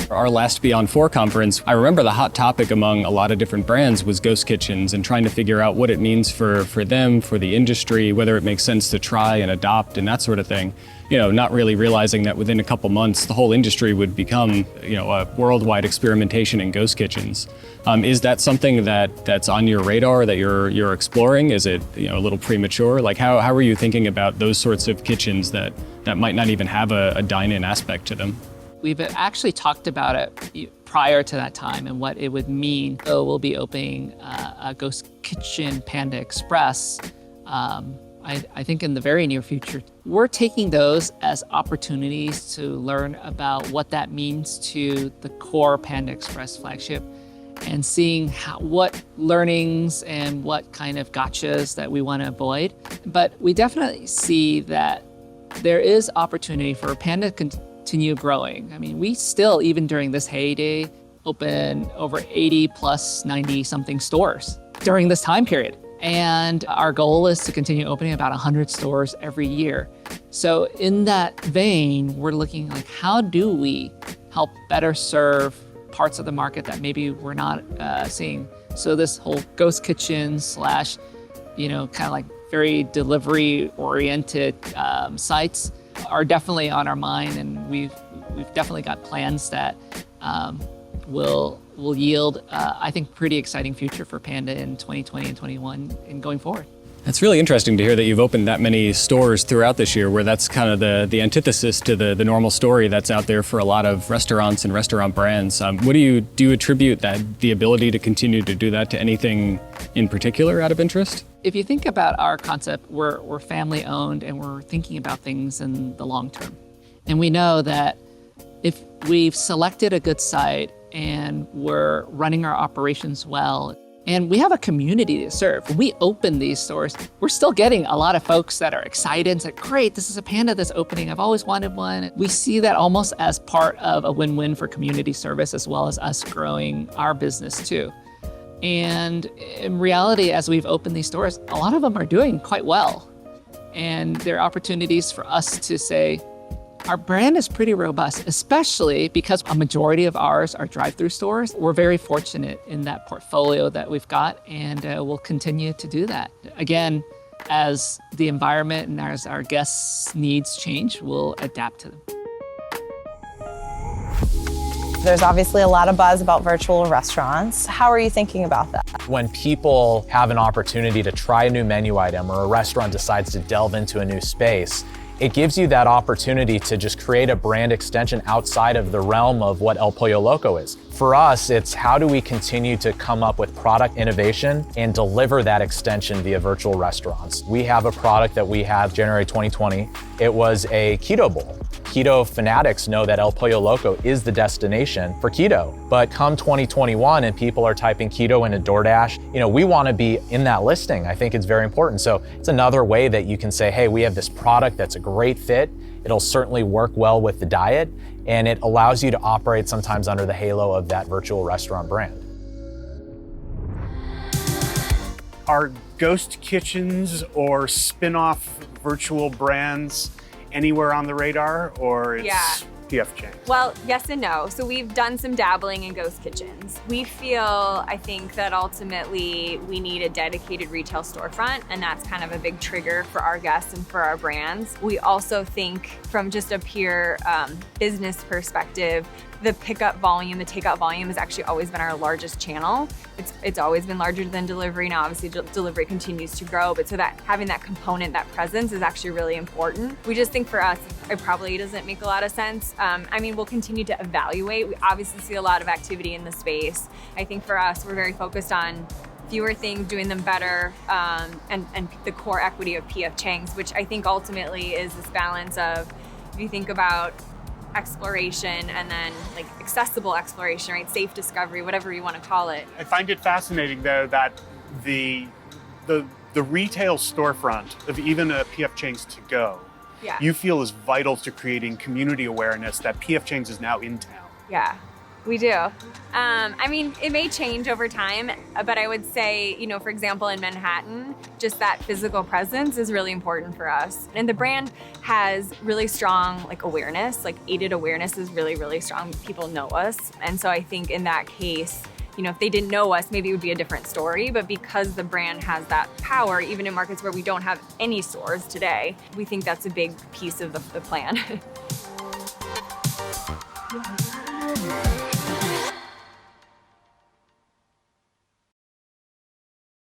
Our last Beyond 4 conference, I remember the hot topic among a lot of different brands was ghost kitchens and trying to figure out what it means for them, for the industry, whether it makes sense to try and adopt and that sort of thing. Not really realizing that within a couple months, the whole industry would become, a worldwide experimentation in ghost kitchens. Is that something that's on your radar that you're exploring? Is it, a little premature? Like how are you thinking about those sorts of kitchens that might not even have a dine-in aspect to them? We've actually talked about it prior to that time and what it would mean. So we'll be opening a ghost kitchen Panda Express, I think in the very near future. We're taking those as opportunities to learn about what that means to the core Panda Express flagship and seeing what learnings and what kind of gotchas that we want to avoid. But we definitely see that there is opportunity for Panda to continue growing. I mean, we still, even during this heyday, open over 80 plus 90 something stores during this time period. And our goal is to continue opening about 100 stores every year. So in that vein, we're looking like, how do we help better serve parts of the market that maybe we're not seeing? So this whole ghost kitchen slash, kind of like very delivery oriented sites are definitely on our mind, and we've definitely got plans that will yield, I think, pretty exciting future for Panda in 2020 and 21 and going forward. It's really interesting to hear that you've opened that many stores throughout this year, where that's kind of the antithesis to the normal story that's out there for a lot of restaurants and restaurant brands. What do you attribute the ability to continue to do that to anything in particular out of interest? If you think about our concept, we're family owned and we're thinking about things in the long term. And we know that if we've selected a good site and we're running our operations well, and we have a community to serve. When we open these stores, we're still getting a lot of folks that are excited and say, great, this is a Panda that's opening. I've always wanted one. We see that almost as part of a win-win for community service, as well as us growing our business too. And in reality, as we've opened these stores, a lot of them are doing quite well. And there are opportunities for us to say, our brand is pretty robust, especially because a majority of ours are drive-through stores. We're very fortunate in that portfolio that we've got, and we'll continue to do that. Again, as the environment and as our guests' needs change, we'll adapt to them. There's obviously a lot of buzz about virtual restaurants. How are you thinking about that? When people have an opportunity to try a new menu item, or a restaurant decides to delve into a new space, it gives you that opportunity to just create a brand extension outside of the realm of what El Pollo Loco is. For us, it's how do we continue to come up with product innovation and deliver that extension via virtual restaurants. We have a product that we have January 2020. It was a keto bowl. Keto fanatics know that El Pollo Loco is the destination for keto. But come 2021 and people are typing keto into DoorDash, we want to be in that listing. I think it's very important. So it's another way that you can say, hey, we have this product that's a great fit. It'll certainly work well with the diet, and it allows you to operate sometimes under the halo of that virtual restaurant brand. Are ghost kitchens or spin-off virtual brands anywhere on the radar, or it's P.F. Chang's? Well, yes and no. So we've done some dabbling in ghost kitchens. We feel, I think, that ultimately we need a dedicated retail storefront, and that's kind of a big trigger for our guests and for our brands. We also think from just a pure business perspective, the pickup volume, the takeout volume has actually always been our largest channel. It's always been larger than delivery. Now, obviously, delivery continues to grow, but so that having that component, that presence is actually really important. We just think for us, it probably doesn't make a lot of sense. We'll continue to evaluate. We obviously see a lot of activity in the space. I think for us, we're very focused on fewer things, doing them better, and the core equity of P.F. Chang's, which I think ultimately is this balance of, if you think about exploration and then like accessible exploration, right? Safe discovery, whatever you want to call it. I find it fascinating though that the retail storefront of even a P.F. Chang's to go, you feel is vital to creating community awareness that P.F. Chang's is now in town. Yeah. We do. I mean, it may change over time, but I would say, you know, for example, in Manhattan, just that physical presence is really important for us. And the brand has really strong like awareness, like aided awareness is really, really strong. People know us. And so I think in that case, you know, if they didn't know us, maybe it would be a different story. But because the brand has that power, even in markets where we don't have any stores today, we think that's a big piece of the plan.